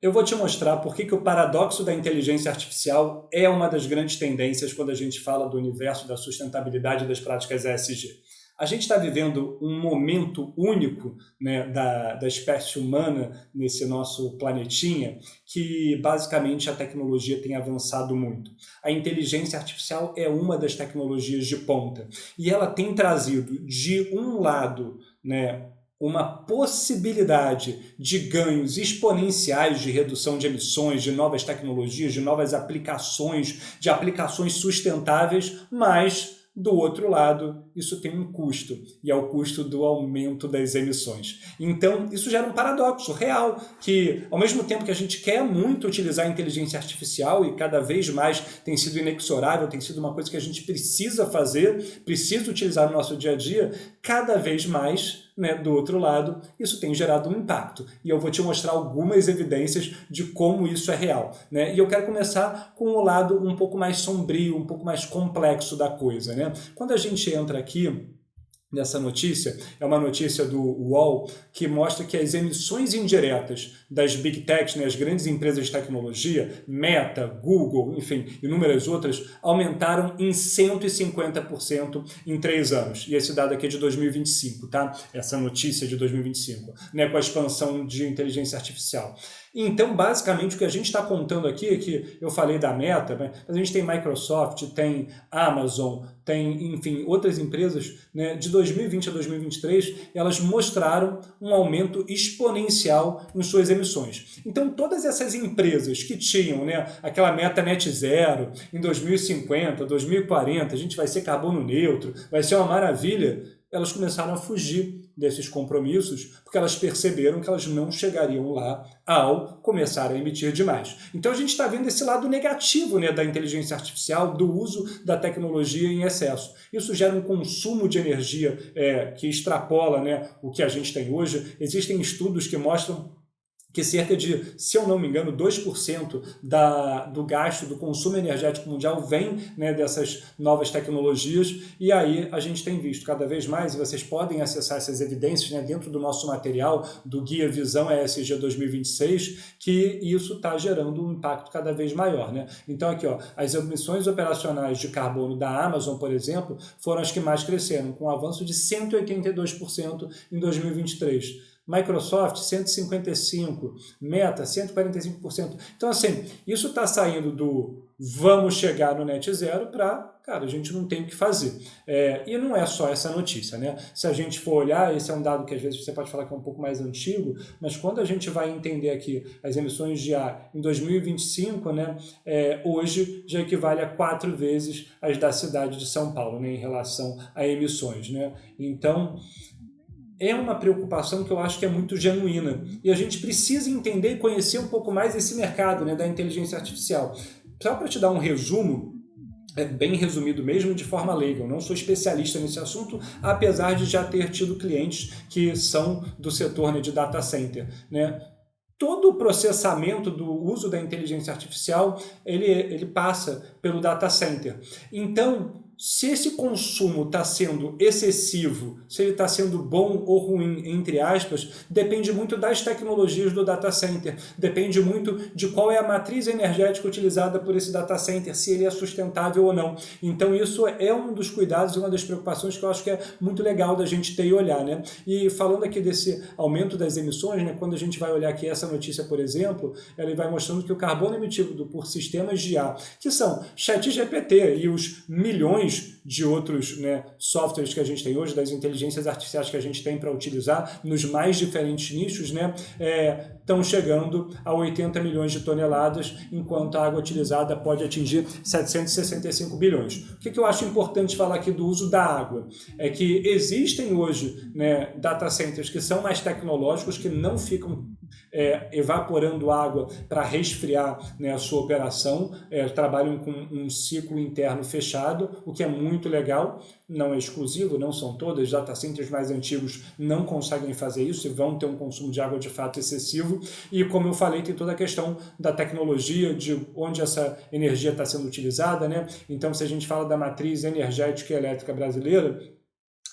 Eu vou te mostrar por que o paradoxo da inteligência artificial é uma das grandes tendências quando a gente fala do universo da sustentabilidade e das práticas ESG. A gente está vivendo um momento único, né, da espécie humana nesse nosso planetinha, que basicamente a tecnologia tem avançado muito. A inteligência artificial é uma das tecnologias de ponta e ela tem trazido, de um lado, né, uma possibilidade de ganhos exponenciais de redução de emissões, de novas tecnologias, de novas aplicações, de aplicações sustentáveis, mas, do outro lado, isso tem um custo, e é o custo do aumento das emissões. Então, isso gera um paradoxo real, que ao mesmo tempo que a gente quer muito utilizar a inteligência artificial, e cada vez mais tem sido inexorável, tem sido uma coisa que a gente precisa fazer, precisa utilizar no nosso dia a dia, cada vez mais, né, do outro lado, isso tem gerado um impacto. E eu vou te mostrar algumas evidências de como isso é real, né? E eu quero começar com o lado um pouco mais sombrio, um pouco mais complexo da coisa, né? Quando a gente entra aqui nessa notícia, é uma notícia do UOL que mostra que as emissões indiretas das Big Techs, né, as grandes empresas de tecnologia, Meta, Google, enfim, inúmeras outras, aumentaram em 150% em 3 anos. E esse dado aqui é de 2025, tá? Essa notícia é de 2025, né, com a expansão de inteligência artificial. Então, basicamente, o que a gente está contando aqui é que eu falei da Meta, mas a gente tem Microsoft, tem Amazon, tem, enfim, outras empresas, né, de 2020 a 2023, elas mostraram um aumento exponencial em suas emissões. Então, todas essas empresas que tinham, né, aquela meta net zero em 2050, 2040, a gente vai ser carbono neutro, vai ser uma maravilha, elas começaram a fugir desses compromissos, porque elas perceberam que elas não chegariam lá ao começar a emitir demais. Então a gente está vendo esse lado negativo, né, da inteligência artificial, do uso da tecnologia em excesso. Isso gera um consumo de energia que extrapola, né, o que a gente tem hoje. Existem estudos que mostram que cerca de, se eu não me engano, 2% do gasto, do consumo energético mundial vem, né, dessas novas tecnologias, e aí a gente tem visto cada vez mais, e vocês podem acessar essas evidências, né, dentro do nosso material, do Guia Visão ESG 2026, que isso está gerando um impacto cada vez maior, né? Então aqui, ó, as emissões operacionais de carbono da Amazon, por exemplo, foram as que mais cresceram, com um avanço de 182% em 2023. Microsoft, 155%, Meta, 145%. Então, assim, isso está saindo do vamos chegar no net zero para, cara, a gente não tem o que fazer. E não é só essa notícia, né? Se a gente for olhar, esse é um dado que às vezes você pode falar que é um pouco mais antigo, mas quando a gente vai entender aqui as emissões de ar em 2025, né, hoje já equivale a 4 vezes as da cidade de São Paulo, né, em relação a emissões, né? Então, é uma preocupação que eu acho que é muito genuína. E a gente precisa entender e conhecer um pouco mais esse mercado, né, da inteligência artificial. Só para te dar um resumo, bem resumido mesmo, de forma leiga. Eu não sou especialista nesse assunto, apesar de já ter tido clientes que são do setor, né, de data center, né? Todo o processamento do uso da inteligência artificial, ele passa pelo data center. Então, se esse consumo está sendo excessivo, se ele está sendo bom ou ruim, entre aspas, depende muito das tecnologias do data center, depende muito de qual é a matriz energética utilizada por esse data center, se ele é sustentável ou não. Então isso é um dos cuidados e uma das preocupações que eu acho que é muito legal da gente ter e olhar, né? E falando aqui desse aumento das emissões, né, quando a gente vai olhar aqui essa notícia, por exemplo, ela vai mostrando que o carbono emitido por sistemas de ar, que são ChatGPT e os milhões de outros, né, softwares que a gente tem hoje, das inteligências artificiais que a gente tem para utilizar nos mais diferentes nichos, né, estão chegando a 80 milhões de toneladas, enquanto a água utilizada pode atingir 765 bilhões. O que eu acho importante falar aqui do uso da água? É que existem hoje, né, data centers que são mais tecnológicos, que não ficam evaporando água para resfriar, né, a sua operação, trabalham com um ciclo interno fechado, o que é muito legal, não é exclusivo, não são todas, data centers mais antigos não conseguem fazer isso e vão ter um consumo de água de fato excessivo, e como eu falei, tem toda a questão da tecnologia, de onde essa energia está sendo utilizada, né? Então, se a gente fala da matriz energética e elétrica brasileira,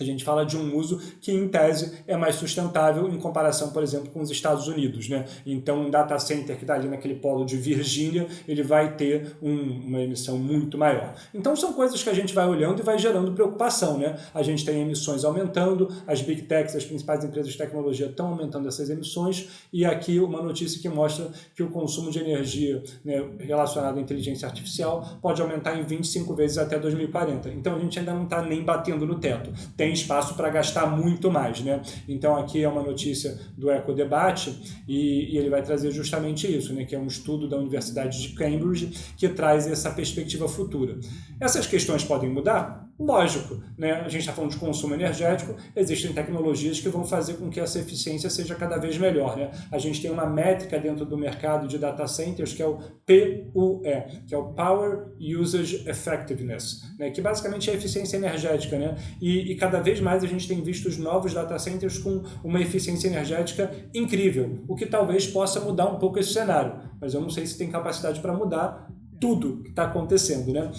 A gente fala de um uso que, em tese, é mais sustentável em comparação, por exemplo, com os Estados Unidos, né? Então, um data center que está ali naquele polo de Virgínia, ele vai ter uma emissão muito maior. Então, são coisas que a gente vai olhando e vai gerando preocupação, né? A gente tem emissões aumentando, as big techs, as principais empresas de tecnologia estão aumentando essas emissões, e aqui uma notícia que mostra que o consumo de energia, né, relacionado à inteligência artificial pode aumentar em 25 vezes até 2040. Então, a gente ainda não está nem batendo no teto. Tem espaço para gastar muito mais, né? Então aqui é uma notícia do Ecodebate e ele vai trazer justamente isso, né? Que é um estudo da Universidade de Cambridge que traz essa perspectiva futura. Essas questões podem mudar? Lógico, né? A gente está falando de consumo energético, existem tecnologias que vão fazer com que essa eficiência seja cada vez melhor, né? A gente tem uma métrica dentro do mercado de data centers que é o PUE, que é o Power Usage Effectiveness, né? Que basicamente é a eficiência energética, né? E cada vez mais a gente tem visto os novos data centers com uma eficiência energética incrível, o que talvez possa mudar um pouco esse cenário, mas eu não sei se tem capacidade para mudar tudo que está acontecendo, né?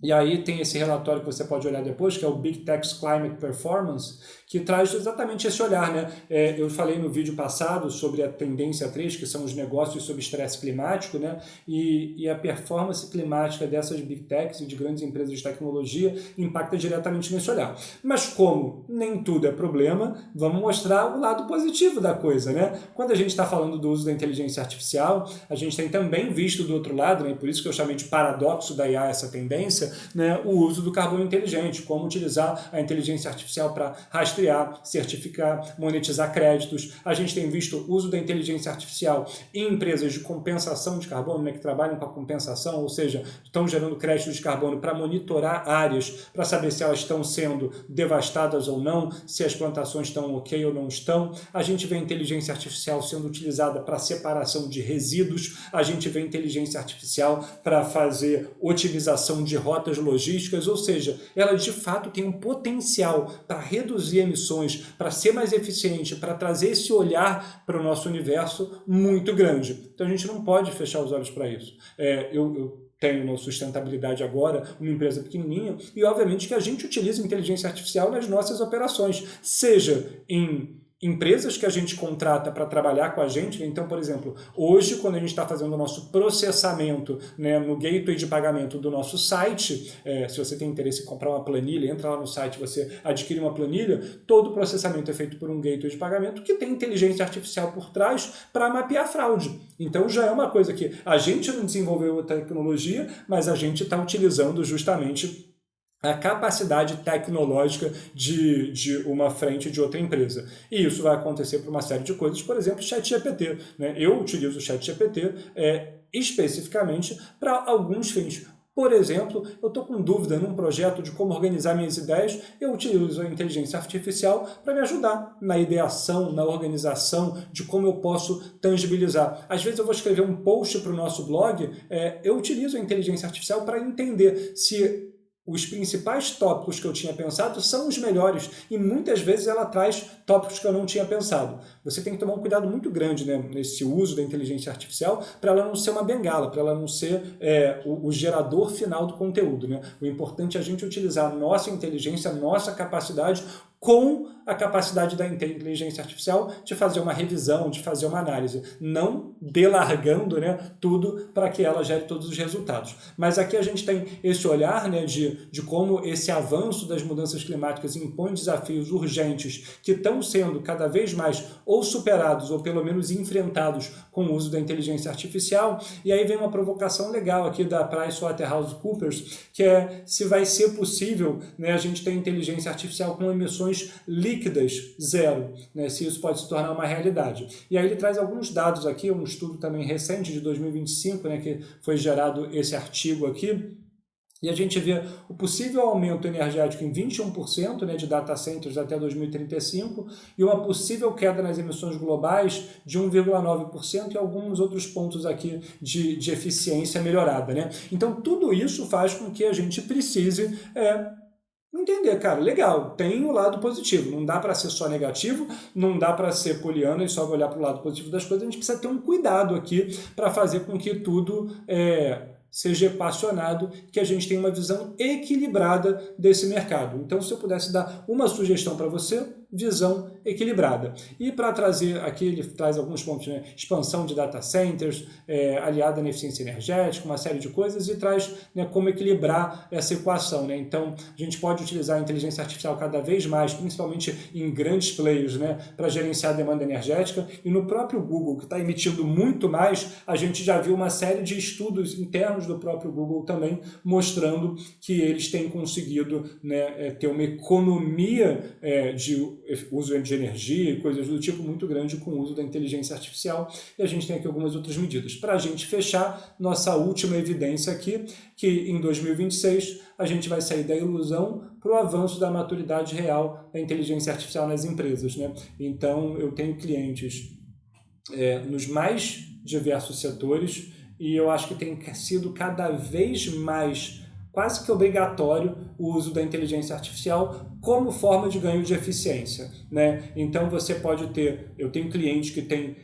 E aí tem esse relatório que você pode olhar depois, que é o Big Tech's Climate Performance, que traz exatamente esse olhar, né? Eu falei no vídeo passado sobre a tendência 3, que são os negócios sob estresse climático, né? E a performance climática dessas Big Techs e de grandes empresas de tecnologia impacta diretamente nesse olhar. Mas como nem tudo é problema, vamos mostrar o lado positivo da coisa, né? Quando a gente está falando do uso da inteligência artificial, a gente tem também visto do outro lado, né? Por isso que eu chamei de paradoxo da IA essa tendência, né, o uso do carbono inteligente, como utilizar a inteligência artificial para rastrear, certificar, monetizar créditos. A gente tem visto o uso da inteligência artificial em empresas de compensação de carbono, né, que trabalham com a compensação, ou seja, estão gerando créditos de carbono para monitorar áreas, para saber se elas estão sendo devastadas ou não, se as plantações estão ok ou não estão. A gente vê a inteligência artificial sendo utilizada para separação de resíduos, a gente vê a inteligência artificial para fazer otimização de rotas logísticas, ou seja, ela de fato tem um potencial para reduzir emissões, para ser mais eficiente, para trazer esse olhar para o nosso universo muito grande. Então a gente não pode fechar os olhos para isso. Eu tenho na sustentabilidade agora uma empresa pequenininha e obviamente que a gente utiliza inteligência artificial nas nossas operações, seja em empresas que a gente contrata para trabalhar com a gente. Então, por exemplo, hoje, quando a gente está fazendo o nosso processamento, né, no gateway de pagamento do nosso site, se você tem interesse em comprar uma planilha, entra lá no site, você adquire uma planilha, todo o processamento é feito por um gateway de pagamento que tem inteligência artificial por trás para mapear fraude. Então, já é uma coisa que a gente não desenvolveu a tecnologia, mas a gente está utilizando justamente a capacidade tecnológica de uma frente de outra empresa. E isso vai acontecer por uma série de coisas, por exemplo, o ChatGPT, né? Eu utilizo o ChatGPT especificamente para alguns fins. Por exemplo, eu estou com dúvida num projeto de como organizar minhas ideias, eu utilizo a inteligência artificial para me ajudar na ideação, na organização, de como eu posso tangibilizar. Às vezes eu vou escrever um post para o nosso blog, eu utilizo a inteligência artificial para entender se os principais tópicos que eu tinha pensado são os melhores e muitas vezes ela traz tópicos que eu não tinha pensado. Você tem que tomar um cuidado muito grande, né, nesse uso da inteligência artificial para ela não ser uma bengala, para ela não ser o gerador final do conteúdo, né? O importante é a gente utilizar a nossa inteligência, a nossa capacidade com a capacidade da inteligência artificial de fazer uma revisão, de fazer uma análise, não delargando, né, tudo para que ela gere todos os resultados. Mas aqui a gente tem esse olhar, né, de como esse avanço das mudanças climáticas impõe desafios urgentes que estão sendo cada vez mais ou superados ou pelo menos enfrentados com o uso da inteligência artificial. E aí vem uma provocação legal aqui da PricewaterhouseCoopers, que é se vai ser possível, né, a gente ter inteligência artificial com emissões líquidas zero, né, se isso pode se tornar uma realidade. E aí ele traz alguns dados aqui, um estudo também recente de 2025, né, que foi gerado esse artigo aqui, e a gente vê o possível aumento energético em 21%, né, de data centers até 2035 e uma possível queda nas emissões globais de 1,9% e alguns outros pontos aqui de eficiência melhorada, né? Então tudo isso faz com que a gente precise entender, cara, legal, tem o lado positivo, não dá para ser só negativo, não dá para ser poliana e só olhar para o lado positivo das coisas, a gente precisa ter um cuidado aqui para fazer com que tudo seja equacionado, que a gente tenha uma visão equilibrada desse mercado. Então, se eu pudesse dar uma sugestão para você, visão equilibrada. E para trazer aqui, ele traz alguns pontos, né? Expansão de data centers, aliada na eficiência energética, uma série de coisas, e traz, né, como equilibrar essa equação. Né? Então, a gente pode utilizar a inteligência artificial cada vez mais, principalmente em grandes players, né, para gerenciar a demanda energética, e no próprio Google, que está emitindo muito mais, a gente já viu uma série de estudos internos do próprio Google também, mostrando que eles têm conseguido, né, ter uma economia de uso de energia e coisas do tipo muito grande com o uso da inteligência artificial, e a gente tem aqui algumas outras medidas. Para a gente fechar, nossa última evidência aqui, que em 2026 a gente vai sair da ilusão para o avanço da maturidade real da inteligência artificial nas empresas. Né? Então, eu tenho clientes nos mais diversos setores, e eu acho que tem sido cada vez mais quase que obrigatório o uso da inteligência artificial como forma de ganho de eficiência. Né? Então você pode ter, eu tenho clientes que têm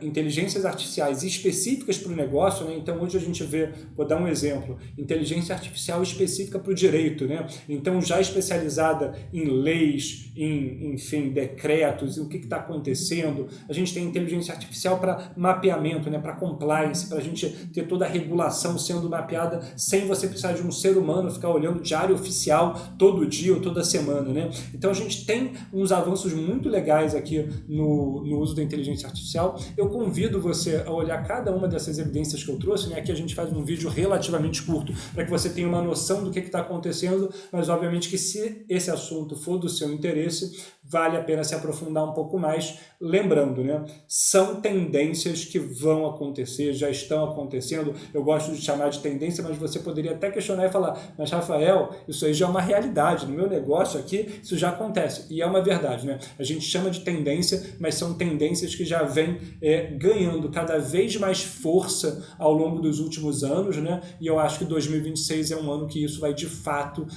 inteligências artificiais específicas para o negócio, né? Então hoje a gente vê, vou dar um exemplo, inteligência artificial específica para o direito, né? Então já especializada em leis, enfim, decretos, e o que está acontecendo. A gente tem inteligência artificial para mapeamento, né? Para compliance, para a gente ter toda a regulação sendo mapeada sem você precisar de um ser humano ficar olhando diário oficial todo dia ou toda semana, né? Então a gente tem uns avanços muito legais aqui no uso da inteligência artificial. Eu convido você a olhar cada uma dessas evidências que eu trouxe, né? Aqui a gente faz um vídeo relativamente curto para que você tenha uma noção do que está acontecendo, mas obviamente que se esse assunto for do seu interesse, vale a pena se aprofundar um pouco mais, lembrando, né? São tendências que vão acontecer, já estão acontecendo, eu gosto de chamar de tendência, mas você poderia até questionar e falar, mas Rafael, isso aí já é uma realidade, no meu negócio aqui isso já acontece, e é uma verdade, né? A gente chama de tendência, mas são tendências que já vêm ganhando cada vez mais força ao longo dos últimos anos, né? E eu acho que 2026 é um ano que isso vai de fato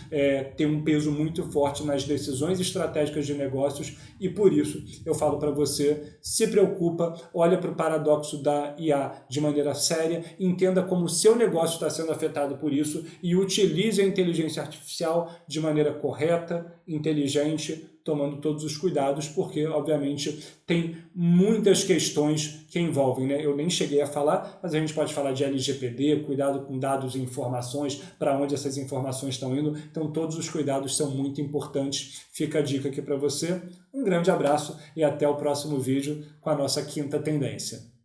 ter um peso muito forte nas decisões estratégicas de negócios, e por isso eu falo para você, se preocupa, olha para o paradoxo da IA de maneira séria, entenda como o seu negócio está sendo afetado por isso e utilize a inteligência artificial de maneira correta, inteligente, tomando todos os cuidados, porque, obviamente, tem muitas questões que envolvem, né? Eu nem cheguei a falar, mas a gente pode falar de LGPD, cuidado com dados e informações, para onde essas informações estão indo, então todos os cuidados são muito importantes. Fica a dica aqui para você. Um grande abraço e até o próximo vídeo com a nossa quinta tendência.